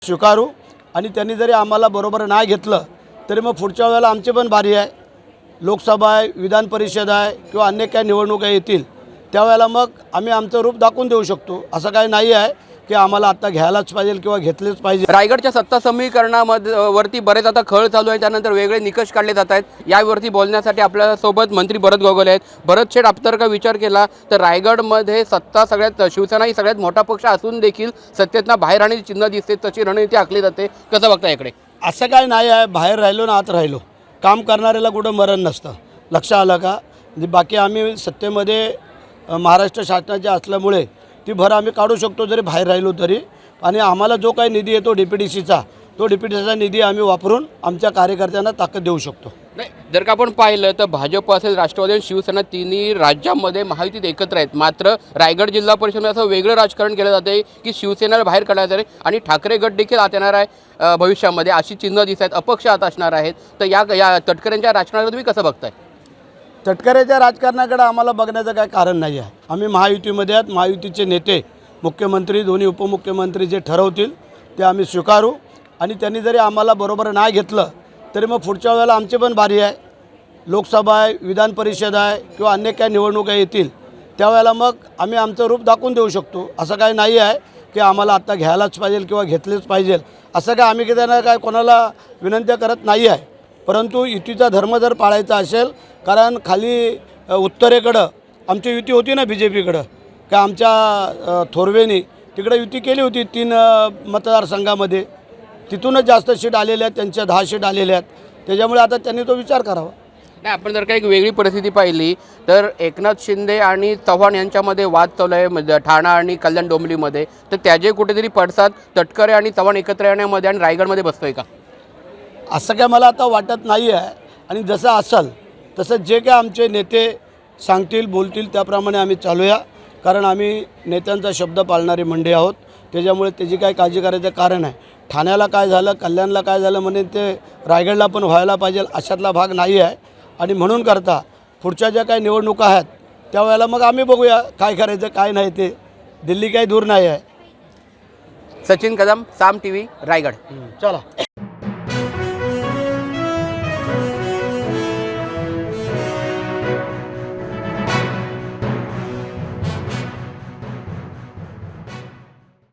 स्वीकारू आणि त्यांनी जरी आम्हाला बरोबर नाही घेतलं तरी मग पुढच्या वेळेला आमची पण बारी आहे। लोकसभा आहे, विधान परिषद आहे किंवा अन्य काही निवडणुका येतील त्यावेळेला मग आम्ही आमचं रूप दाखवून देऊ शकतो। असं काही नाही आहे की आम्हाला आता घ्यायलाच पाहिजे किंवा घेतलेच पाहिजे। रायगडच्या सत्ता समीकरणामध्ये वरती बरेच आता खळ चालू आहे, त्यानंतर वेगळे निकष काढले जात आहेत। यावरती बोलण्यासाठी आपल्यासोबत मंत्री भरत गोगोले आहेत। भरत शेठ, आपण का विचार केला तर रायगडमध्ये सत्ता सगळ्यात शिवसेना ही सगळ्यात मोठा पक्ष असून देखील सत्तेतना बाहेर आणि चिन्ह दिसते, तशी रणनीती आखली जाते, कसं बघता याकडे? असं काय नाही आहे, बाहेर राहिलो ना आत राहिलो, काम करणाऱ्याला कुठं मरण नसतं, लक्ष आलं का? बाकी आम्ही सत्तेमध्ये महाराष्ट्र शासनाचे असल्यामुळे ती भर आम्ही काढू शकतो जरी बाहेर राहिलो तरी। आणि आम्हाला जो काही निधी येतो DPDCचा, तो DPDCचा निधी आम्ही वापरून आमच्या कार्यकर्त्यांना ताकद देऊ शकतो। नाही, जर का आपण पाहिलं तर भाजप असेल, राष्ट्रवादी आणि शिवसेना तिन्ही राज्यांमध्ये महायुतीत एकत्र आहेत, मात्र रायगड जिल्हा परिषदेमध्ये असं वेगळं राजकारण केलं जाते की शिवसेनेला बाहेर काढायचं आहे आणि ठाकरे गट देखील आत येणार आहे भविष्यामध्ये, अशी चिन्ह दिसत आहेत, अपक्ष आत असणार आहेत। तर या तटकऱ्यांच्या राजकारणाला तुम्ही कसं बघताय? तटकऱ्याच्या राजकारणाकडे आम्हाला बघण्याचं काही कारण नाही आहे। आम्ही महायुतीमध्ये आहोत, महायुतीचे नेते, मुख्यमंत्री, दोन्ही उपमुख्यमंत्री जे ठरवतील ते आम्ही स्वीकारू आणि त्यांनी जरी आम्हाला बरोबर नाही घेतलं तरी मग पुढच्या वेळेला आमची पण बारी आहे। लोकसभा आहे, विधान परिषद आहे किंवा अन्य काही निवडणुका येतील त्यावेळेला मग आम्ही आमचं रूप दाखवून देऊ शकतो। असं काही नाही आहे की आम्हाला आत्ता घ्यायलाच पाहिजे किंवा घेतलेच पाहिजे, असं काय आम्ही त्यांना काय कोणाला विनंती करत नाही आहे। परंतु युतीचा धर्म जर पाळायचा असेल, कारण खाली उत्तरेकडं आमची युती होती ना BJPकडं, का आमच्या थोरवेनी तिकडे युती केली होती 3 मतदारसंघामध्ये, तिथूनच जास्त सीट आलेल्या आहेत, त्यांच्या 10 सीट आलेल्या आहेत। त्याच्यामुळे आता त्यांनी तो विचार करावा। नाही, आपण जर का एक वेगळी परिस्थिती पाहिली तर एकनाथ शिंदे आणि चव्हाण यांच्यामध्ये वाद चालू आहे ठाणा आणि कल्याण डोंबिवलीमध्ये, तर त्याचे कुठेतरी पडसाद तटकरे आणि चव्हाण एकत्र येण्यामध्ये आणि रायगडमध्ये बसतोय का? असं काय मला आता वाटत नाही आहे। आणि जसं असेल तसं जे काय आमचे नेते सांगतील, बोलतील त्याप्रमाणे आम्ही चालूया, कारण आम्ही नेत्यांचा शब्द पाळणारी मंडळी आहोत। त्याच्यामुळे त्याची काय काळजी करायचं कारण आहे? ठाण्याला काय झालं, कल्याणला काय झालं म्हणे ते रायगडला पण व्हायला पाहिजे अशातला भाग नाही आहे। आणि म्हणून करता पुढच्या ज्या काही निवडणुका आहेत त्यावेळेला मग आम्ही बघूया काय करायचं काय नाही ते। दिल्ली काही दूर नाही आहे। सचिन कदम, साम TV, रायगड। चला।